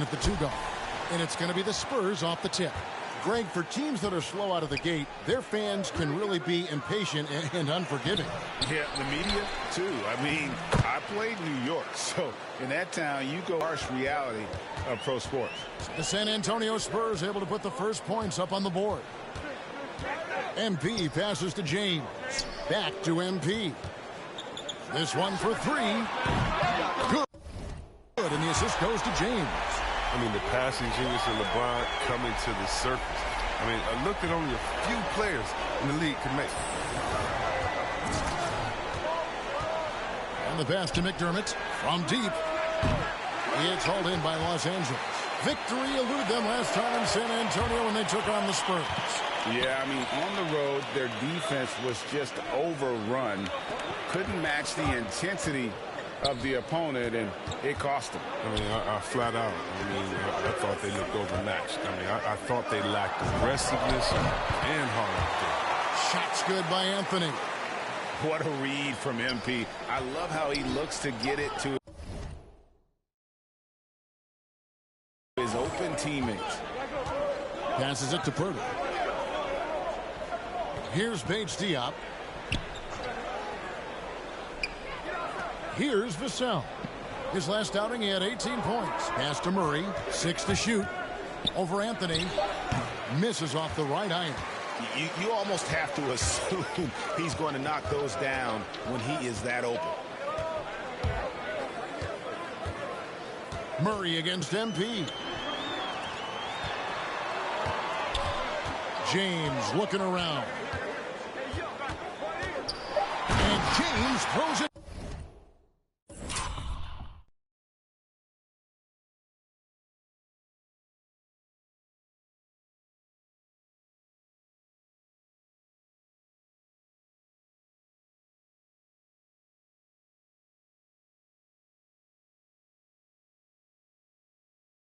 in at the 2-guard. And it's going to be the Spurs off the tip. Greg, for teams that are slow out of the gate, their fans can really be impatient and unforgiving. Yeah, the media, too. I mean, I played New York, so in that town, you go harsh reality of pro sports. The San Antonio Spurs able to put the first points up on the board. MP passes to James. Back to MP. This one for three. Good, and the assist goes to James. I mean, the passing genius of LeBron coming to the surface. I mean, I looked at only a few players in the league can make. And the pass to McDermott from deep. It's hauled in by Los Angeles. Victory eluded them last time in San Antonio when they took on the Spurs. Yeah, I mean, on the road, their defense was just overrun. Couldn't match the intensity of the opponent, and it cost them. I mean, I flat out, I thought they looked overmatched. I mean, I thought they lacked aggressiveness and heart. Shots good by Anthony. What a read from MP. I love how he looks to get it to his open teammates. Passes it to Purdy. Here's Paige Diop. Here's Vassell. His last outing, he had 18 points. Pass to Murray. 6 to shoot. Over Anthony. Misses off the right iron. You almost have to assume he's going to knock those down when he is that open. Murray against MP. James looking around. And James throws it.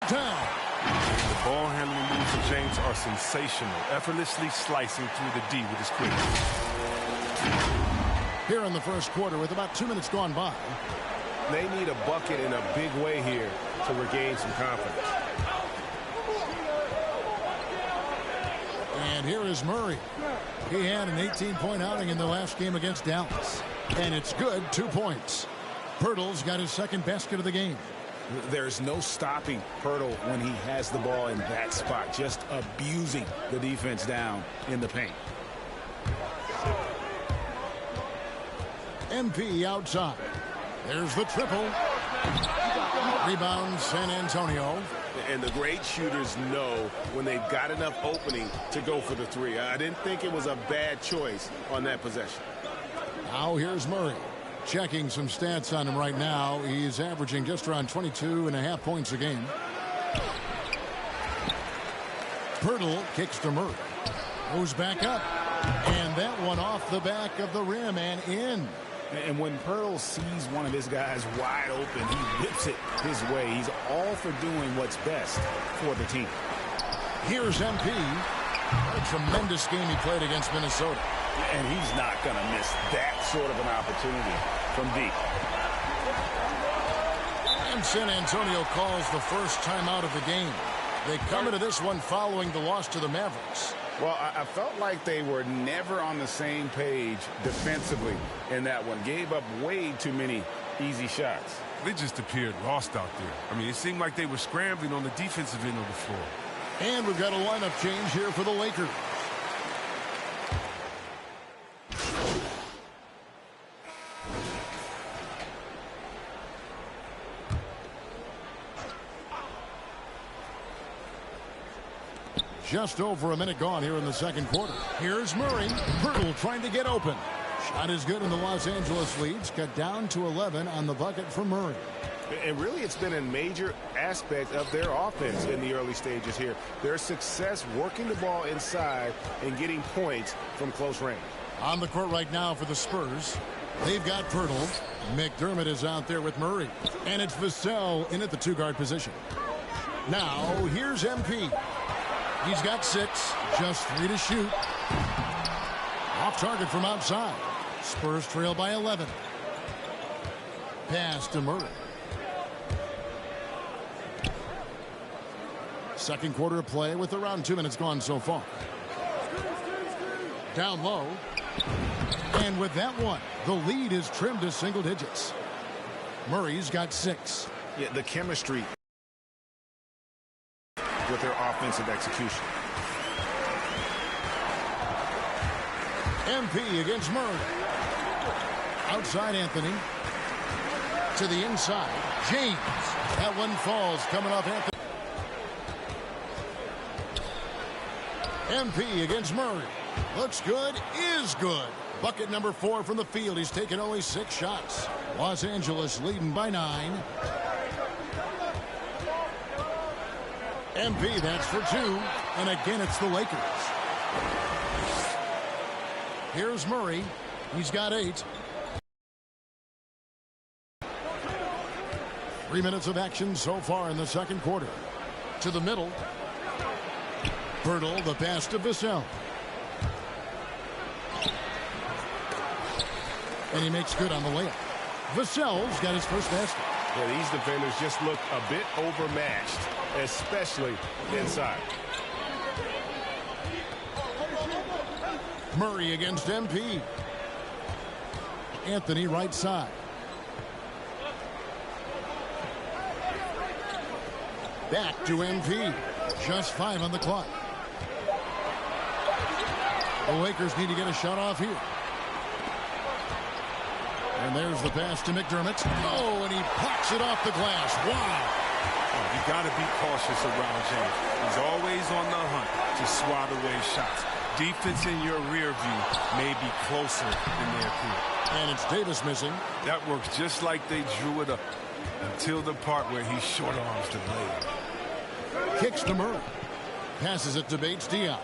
Down. The ball handling moves of James are sensational, effortlessly slicing through the D with his quickness. Here in the first quarter with about 2 minutes gone by. They need a bucket in a big way here to regain some confidence. And here is Murray. He had an 18-point outing in the last game against Dallas. And it's good, 2 points. Pirtle's got his second basket of the game. There's no stopping Pirtle when he has the ball in that spot, just abusing the defense down in the paint. MP outside. There's the triple. Rebound San Antonio. And the great shooters know when they've got enough opening to go for the three. I didn't think it was a bad choice on that possession. Now here's Murray. Checking some stats on him right now. He's averaging just around 22.5 points a game. Pirtle kicks to Murray. Goes back up. And that one off the back of the rim and in. And when Pirtle sees one of his guys wide open, he whips it his way. He's all for doing what's best for the team. Here's MP. What a tremendous game he played against Minnesota. And he's not going to miss that sort of an opportunity from deep. And San Antonio calls the first timeout of the game. They come into this one following the loss to the Mavericks. Well, I felt like they were never on the same page defensively in that one. Gave up way too many easy shots. They just appeared lost out there. I mean, it seemed like they were scrambling on the defensive end of the floor. And we've got a lineup change here for the Lakers. Just over a minute gone here in the second quarter. Here's Murray. Pirtle trying to get open. Shot is good, and the Los Angeles leads cut down to 11 on the bucket for Murray. And really, it's been a major aspect of their offense in the early stages here. Their success working the ball inside and getting points from close range. On the court right now for the Spurs, they've got Pirtle. McDermott is out there with Murray. And it's Vassell in at the 2-guard position. Now, here's MP. He's got 6, just 3 to shoot. Off target from outside. Spurs trail by 11. Pass to Murray. Second quarter of play with around 2 minutes gone so far. Down low. And with that one, the lead is trimmed to single digits. Murray's got 6. Yeah, the chemistry with their offensive execution. MP against Murray. Outside Anthony. To the inside. James. That one falls coming off Anthony. MP against Murray. Looks good. Is good. Bucket number 4 from the field. He's taken only 6 shots. Los Angeles leading by 9. MP, that's for 2. And again, it's the Lakers. Here's Murray. He's got 8. 3 minutes of action so far in the second quarter. To the middle. Pirtle, the pass to Vassell. And he makes good on the layup. Vassell's got his first basket. Yeah, these defenders just look a bit overmatched, especially inside. Murray against MP. Anthony right side. Back to MP. Just 5 on the clock. The Lakers need to get a shot off here. And there's the pass to McDermott. Oh, and he pucks it off the glass. Wow. Oh, you got to be cautious around James. He's always on the hunt to swat away shots. Defense in your rear view may be closer than they appear. And it's Davis missing. That works just like they drew it up until the part where he short arms the blade. Kicks to Murray. Passes it to Bates Diop.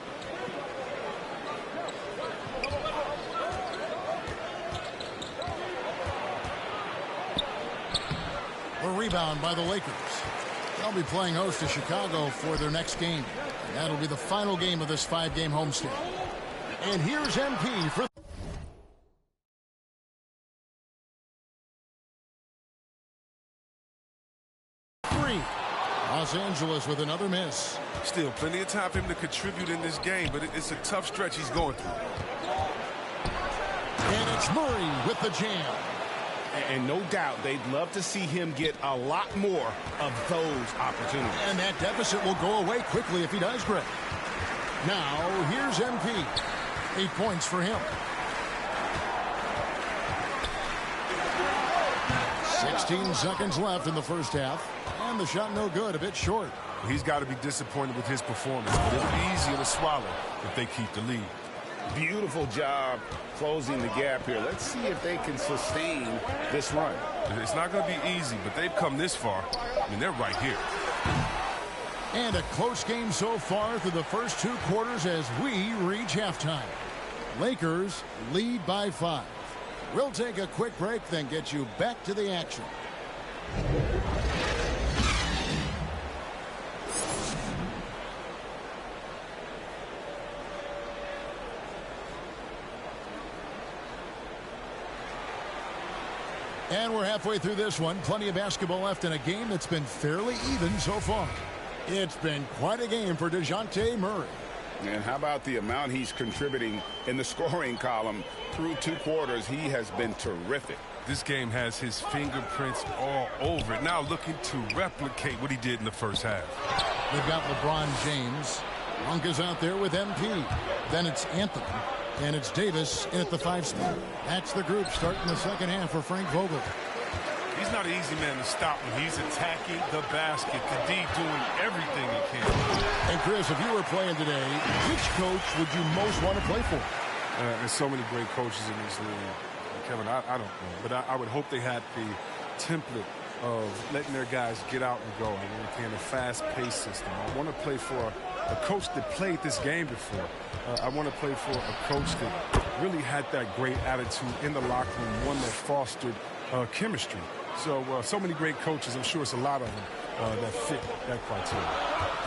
A rebound by the Lakers. They'll be playing host to Chicago for their next game. And that'll be the final game of this 5-game homestand. And here's MP for... Los Angeles with another miss. Still plenty of time for him to contribute in this game, but it's a tough stretch he's going through. And it's Murray with the jam. And no doubt they'd love to see him get a lot more of those opportunities. And that deficit will go away quickly if he does, Greg. Now, here's MP. 8 points for him. 16 seconds left in the first half. And the shot no good, a bit short. He's got to be disappointed with his performance, but it'll be easier to swallow if they keep the lead. Beautiful job closing the gap here. Let's see if they can sustain this run. It's not going to be easy, but they've come this far. I mean, they're right here. And a close game so far through the first 2 quarters as we reach halftime. Lakers lead by 5. We'll take a quick break, then get you back to the action. And we're halfway through this one. Plenty of basketball left in a game that's been fairly even so far. It's been quite a game for DeJounte Murray. And how about the amount he's contributing in the scoring column through 2 quarters? He has been terrific. This game has his fingerprints all over it. Now looking to replicate what he did in the first half. They've got LeBron James. Monk is out there with MP. Then it's Anthony. And it's Davis in at the 5 spot. That's the group starting the second half for Frank Vogel. He's not an easy man to stop when he's attacking the basket. The D doing everything he can. And Chris, if you were playing today, which coach would you most want to play for? There's so many great coaches in this league. Kevin, I don't know. But I would hope they had the template of letting their guys get out and go. I want to play in a fast-paced system. I want to play for a coach that played this game before. I want to play for a coach that really had that great attitude in the locker room, one that fostered chemistry. So many great coaches. I'm sure it's a lot of them that fit that criteria.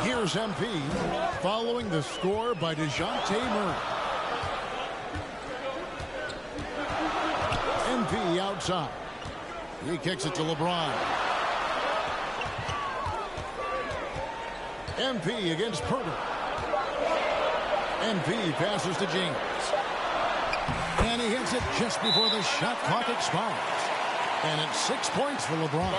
Here's MP following the score by DeJounte Murray. MP outside. He kicks it to LeBron. MP against Porter. MP passes to James. And he hits it just before the shot clock expires. And it's 6 points for LeBron.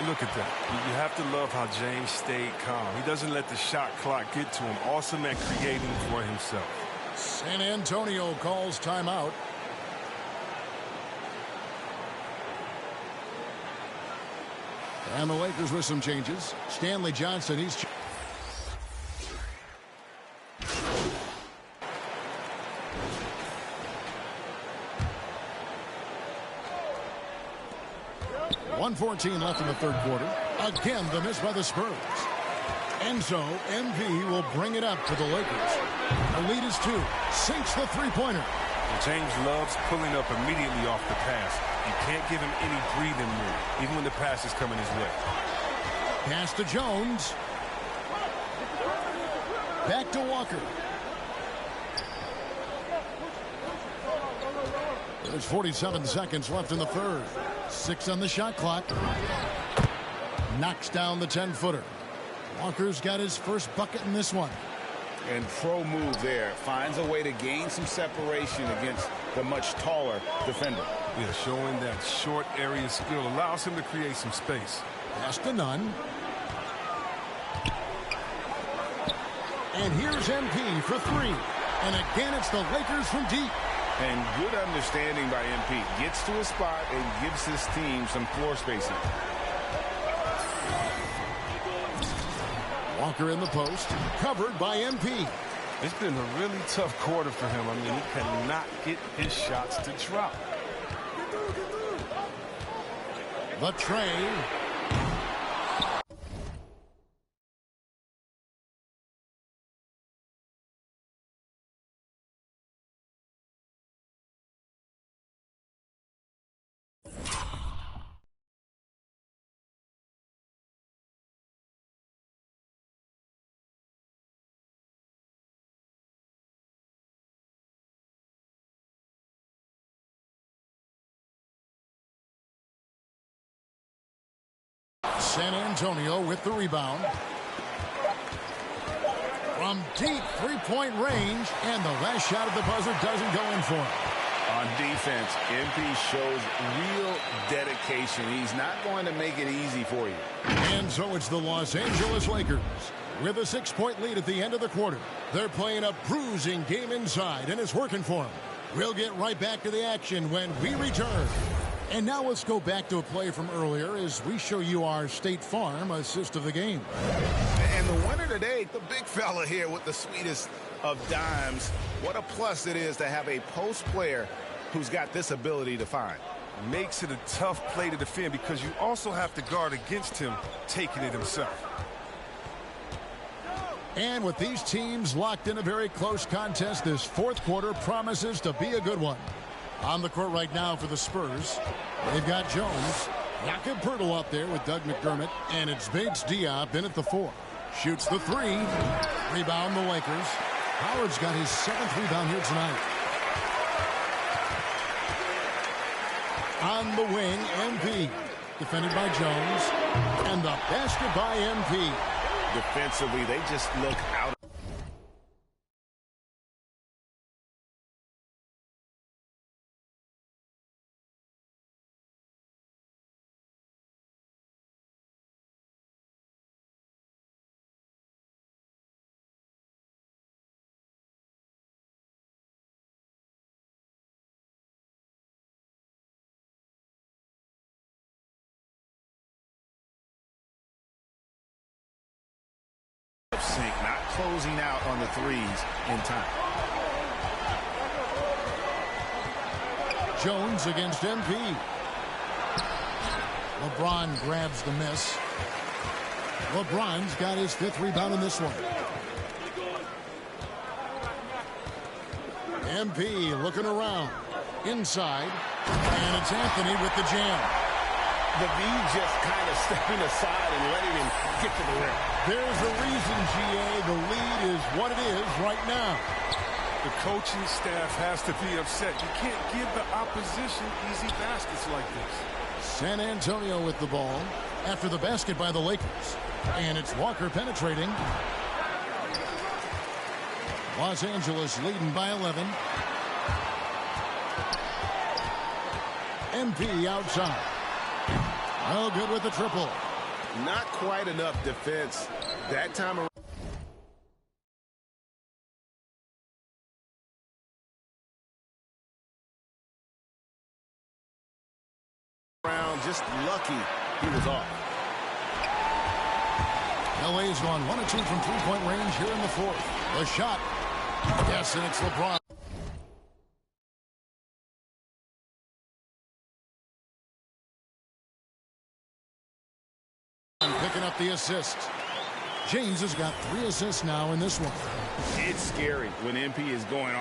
Look at that. You have to love how James stayed calm. He doesn't let the shot clock get to him. Awesome at creating for himself. San Antonio calls timeout. And the Lakers with some changes. Stanley Johnson, he's... .114 left in the third quarter. Again, the miss by the Spurs. And so, MP will bring it up to the Lakers. The lead is 2. Sinks the three-pointer. James loves pulling up immediately off the pass. You can't give him any breathing room, even when the pass is coming his way. Pass to Jones. Back to Walker. There's 47 seconds left in the third. 6 on the shot clock. Knocks down the 10-footer. Walker's got his first bucket in this one. And pro move there. Finds a way to gain some separation against the much taller defender. Yeah, showing that short area skill allows him to create some space. Pass to Nunn. And here's MP for 3. And again, it's the Lakers from deep. And good understanding by MP. Gets to a spot and gives his team some floor spacing. Walker in the post. Covered by MP. It's been a really tough quarter for him. I mean, he cannot get his shots to drop. The tray. San Antonio with the rebound. From deep three-point range, and the last shot of the buzzer doesn't go in for him. On defense, MP shows real dedication. He's not going to make it easy for you. And so it's the Los Angeles Lakers with a 6-point lead at the end of the quarter. They're playing a bruising game inside, and it's working for them. We'll get right back to the action when we return. And now let's go back to a play from earlier as we show you our State Farm assist of the game. And the winner today, the big fella here with the sweetest of dimes. What a plus it is to have a post player who's got this ability to find. Makes it a tough play to defend because you also have to guard against him taking it himself. And with these teams locked in a very close contest, this fourth quarter promises to be a good one. On the court right now for the Spurs, they've got Jones. Jakob Poeltl up there with Doug McDermott. And it's Bates Diop in at the 4. Shoots the 3. Rebound the Lakers. Howard's got his 7th rebound here tonight. On the wing, MP. Defended by Jones. And the basket by MP. Defensively, they just look out. Not closing out on the threes in time. Jones against MP. LeBron grabs the miss. LeBron's got his 5th rebound in this one. MP looking around. Inside. And it's Anthony with the jam. The V just kind of stepping aside and letting him get to the rim. There's a reason, GA. The lead is what it is right now. The coaching staff has to be upset. You can't give the opposition easy baskets like this. San Antonio with the ball. after the basket by the Lakers. And it's Walker penetrating. Los Angeles leading by 11. MP outside. Well, good with the triple. Not quite enough defense that time around. Just lucky he was off. LA's gone 1 of 2 from three-point range here in the fourth. The shot. Yes, and it's LeBron. Picking up the assist. James has got 3 assists now in this one. It's scary when MP is going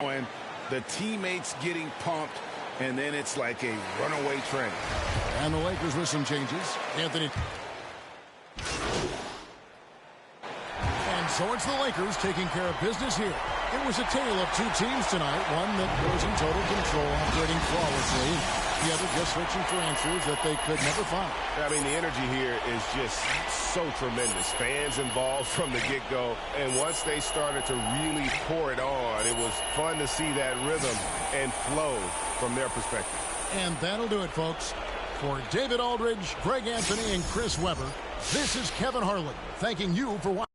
on. The teammates getting pumped, and then it's like a runaway train. And the Lakers with some changes. Anthony. And so it's the Lakers taking care of business here. It was a tale of 2 teams tonight. One that was in total control, operating flawlessly. The other just searching for answers that they could never find. I mean, the energy here is just so tremendous. Fans involved from the get-go. And once they started to really pour it on, it was fun to see that rhythm and flow from their perspective. And that'll do it, folks. For David Aldridge, Greg Anthony, and Chris Webber, this is Kevin Harlan thanking you for watching.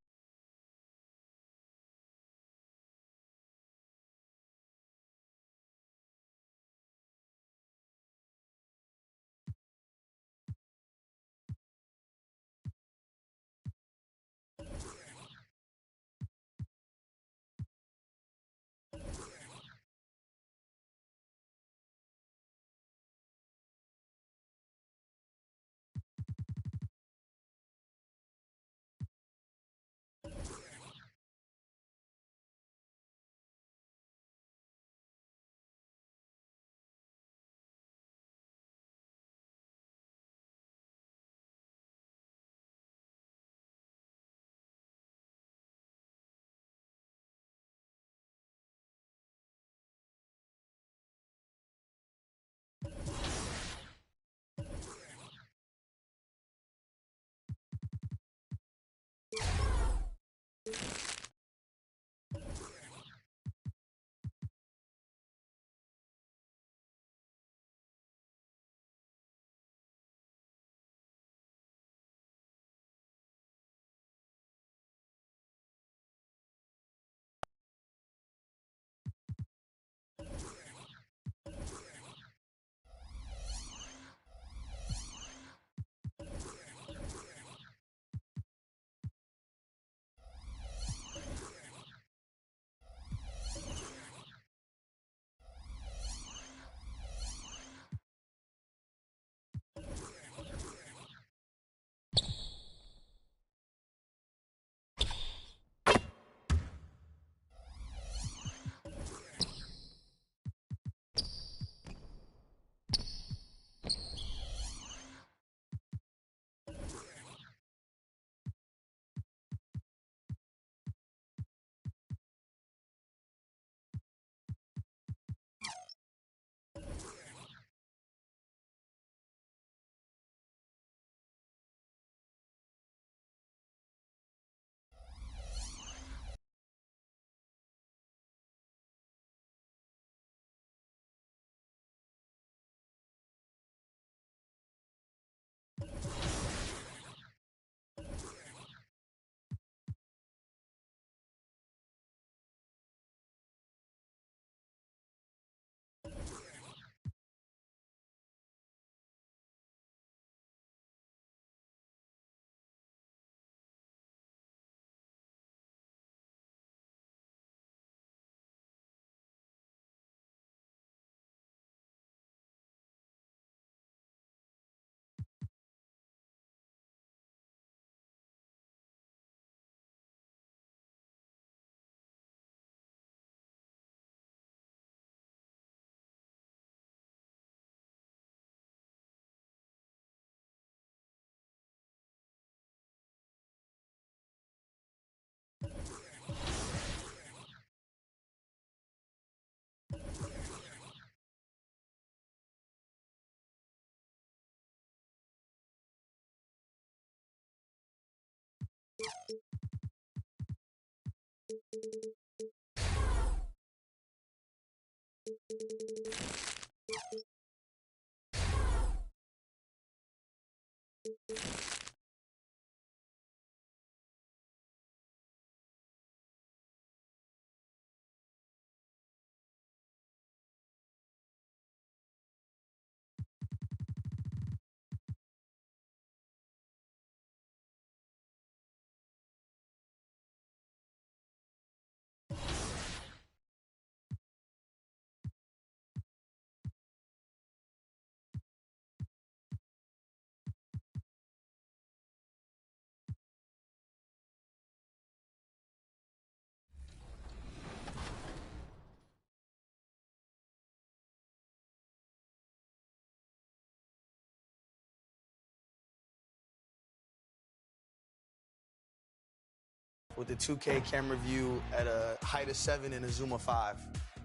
With the 2K camera view at a height of 7 and a zoom of 5.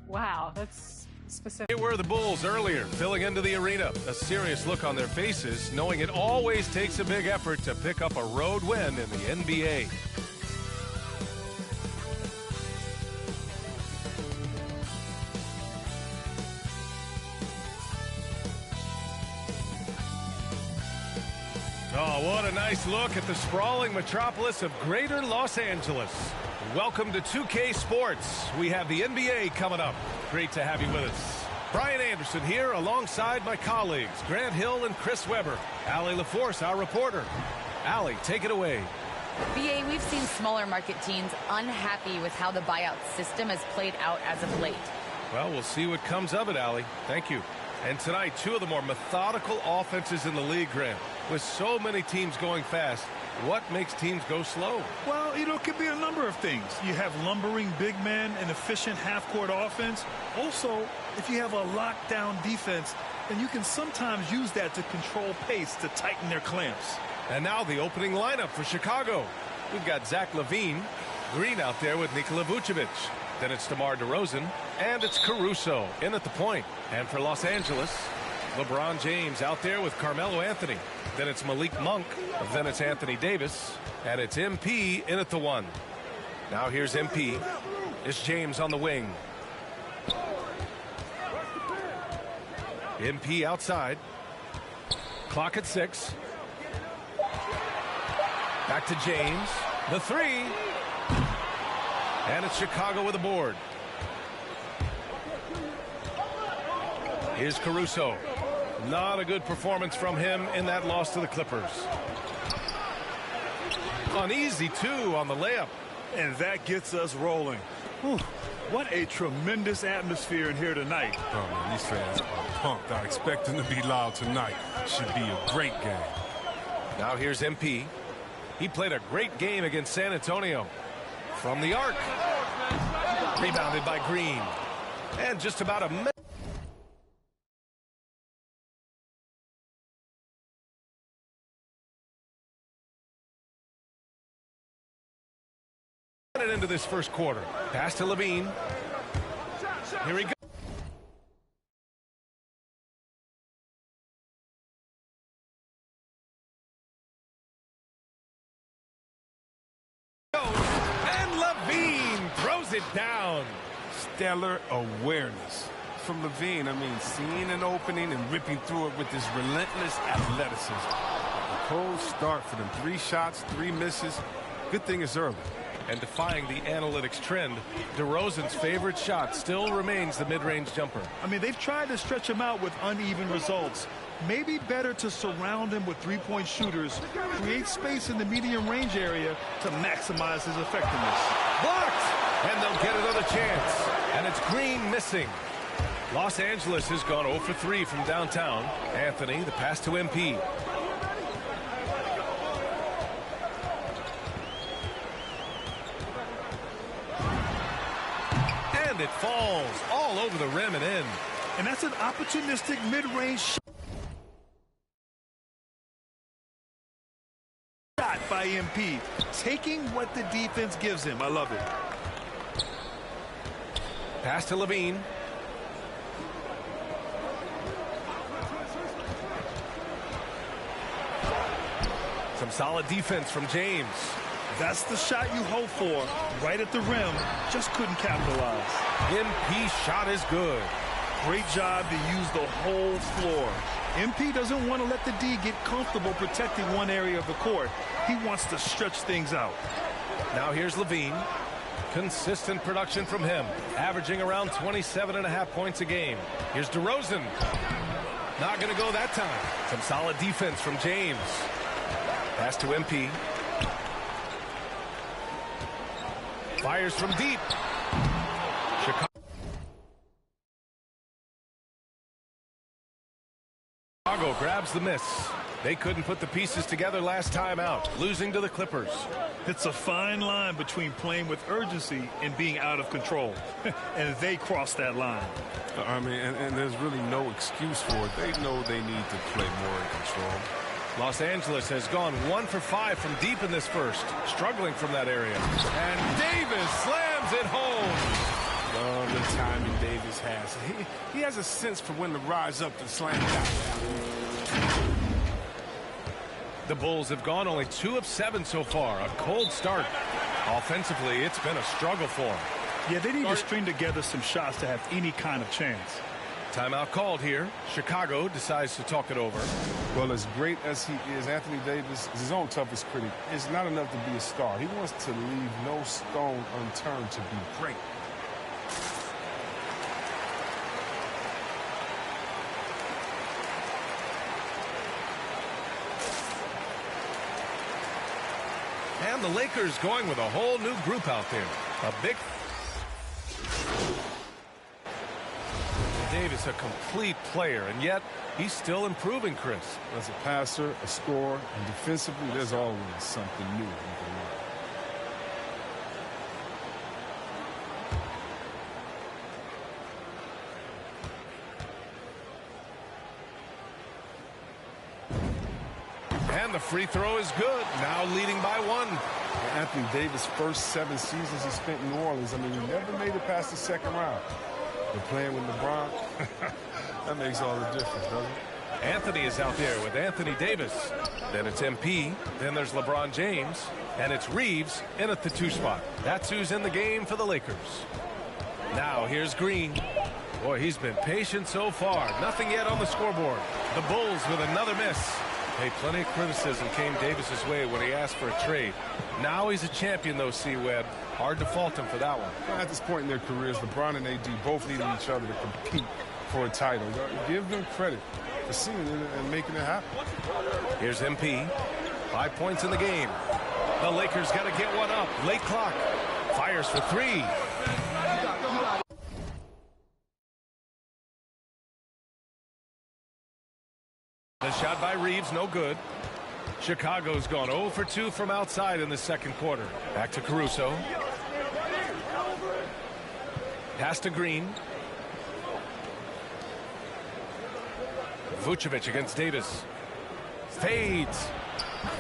Wow, that's specific. They were the Bulls earlier, filling into the arena. A serious look on their faces, knowing it always takes a big effort to pick up a road win in the NBA. Oh, what a nice look at the sprawling metropolis of Greater Los Angeles. Welcome to 2K Sports. We have the NBA coming up. Great to have you with us. Brian Anderson here alongside my colleagues, Grant Hill and Chris Webber. Allie LaForce, our reporter. Allie, take it away. BA, we've seen smaller market teams unhappy with how the buyout system has played out as of late. Well, we'll see what comes of it, Allie. Thank you. And tonight, two of the more methodical offenses in the league, Grant. With so many teams going fast, what makes teams go slow? Well, it could be a number of things. You have lumbering big men and efficient half-court offense. Also, if you have a lockdown defense, then you can sometimes use that to control pace to tighten their clamps. And now the opening lineup for Chicago. We've got Zach LaVine, Green out there with Nikola Vucevic. Then it's DeMar DeRozan, and it's Caruso in at the point. And for Los Angeles, LeBron James out there with Carmelo Anthony. Then it's Malik Monk. Then it's Anthony Davis. And it's MP in at the one. Now here's MP. It's James on the wing. MP outside. Clock at 6. Back to James. The three. And it's Chicago with a board. Here's Caruso. Not a good performance from him in that loss to the Clippers. Uneasy, too, on the layup. And that gets us rolling. Whew, what a tremendous atmosphere in here tonight. Oh, man, these fans are pumped. I expect them to be loud tonight. Should be a great game. Now here's MP. He played a great game against San Antonio. From the arc. Rebounded by Green. And just about a minute. Into this first quarter. Pass to LaVine. Here he goes. And LaVine throws it down. Stellar awareness from LaVine. I mean, seeing an opening and ripping through it with this relentless athleticism. A cold start for them. 3 shots, 3 misses. Good thing it's early. And defying the analytics trend, DeRozan's favorite shot still remains the mid-range jumper. I mean, they've tried to stretch him out with uneven results. Maybe better to surround him with three-point shooters, create space in the medium range area to maximize his effectiveness. Blocked! And they'll get another chance. And it's Green missing. Los Angeles has gone 0 for 3 from downtown. Anthony, the pass to MP. It falls all over the rim and in. And that's an opportunistic mid-range shot by MP. Taking what the defense gives him. I love it. Pass to LaVine. Some solid defense from James. That's the shot you hope for. Right at the rim. Just couldn't capitalize. MP shot is good. Great job to use the whole floor. MP doesn't want to let the D get comfortable protecting one area of the court. He wants to stretch things out. Now here's Levine. Consistent production from him, averaging around 27.5 points a game. Here's DeRozan. Not going to go that time. Some solid defense from James. Pass to MP. Fires from deep. Chicago grabs the miss. They couldn't put the pieces together last time out, losing to the Clippers. It's a fine line between playing with urgency and being out of control. And they crossed that line. I mean, and there's really no excuse for it. They know they need to play more in control. Los Angeles has gone 1 for 5 from deep in this first, struggling from that area. And Davis slams it home. Love the timing Davis has. He has a sense for when to rise up and slam down. The Bulls have gone only 2 of 7 so far. A cold start. Offensively, it's been a struggle for them. Yeah, they need to string together some shots to have any kind of chance. Timeout called here. Chicago decides to talk it over. Well, as great as he is, Anthony Davis is his own toughest critic. It's not enough to be a star. He wants to leave no stone unturned to be great. And the Lakers going with a whole new group out there. A big... Davis, a complete player, and yet he's still improving, Chris. As a passer, a scorer, and defensively, there's always something new you can learn. And the free throw is good. Now leading by 1. Anthony Davis' first 7 seasons he spent in New Orleans, I mean, he never made it past the second round. But playing with LeBron, that makes all the difference, doesn't it? Anthony is out there with Anthony Davis. Then it's MP. Then there's LeBron James. And it's Reeves in at the 2 spot. That's who's in the game for the Lakers. Now here's Green. Boy, he's been patient so far. Nothing yet on the scoreboard. The Bulls with another miss. Hey, plenty of criticism came Davis's way when he asked for a trade. Now he's a champion, though, C-Web. Hard to fault him for that one. At this point in their careers, LeBron and AD both needed each other to compete for a title. Give them credit for seeing it and making it happen. Here's MP. 5 points in the game. The Lakers got to get one up. Late clock. Fires for 3. The shot by Reeves, no good. Chicago's gone 0 for 2 from outside in the second quarter. Back to Caruso. Pass to Green. Vucevic against Davis. Fades.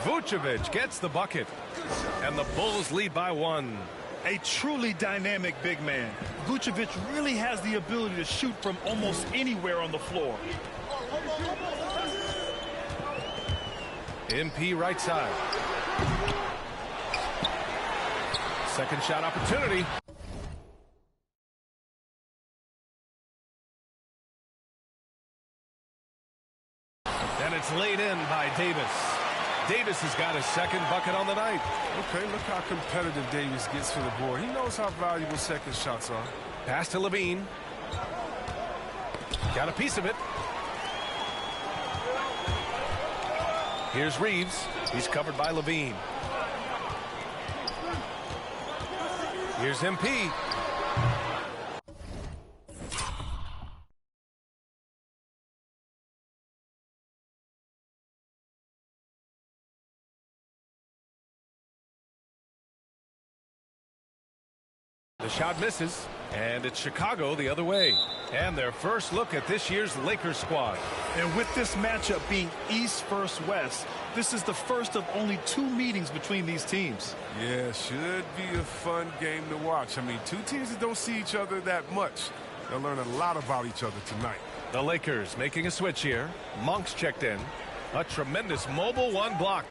Vucevic gets the bucket. And the Bulls lead by 1. A truly dynamic big man. Vucevic really has the ability to shoot from almost anywhere on the floor. MP right side. Second shot opportunity. And it's laid in by Davis. Davis has got his second bucket on the night. Okay, look how competitive Davis gets for the board. He knows how valuable second shots are. Pass to Levine. Got a piece of it. Here's Reeves. He's covered by Levine. Here's MP. The shot misses, and it's Chicago the other way. And their first look at this year's Lakers squad. And with this matchup being East versus West, this is the first of only 2 meetings between these teams. Yeah, should be a fun game to watch. I mean, 2 teams that don't see each other that much. They'll learn a lot about each other tonight. The Lakers making a switch here. Monk's checked in. A tremendous mobile 1 block.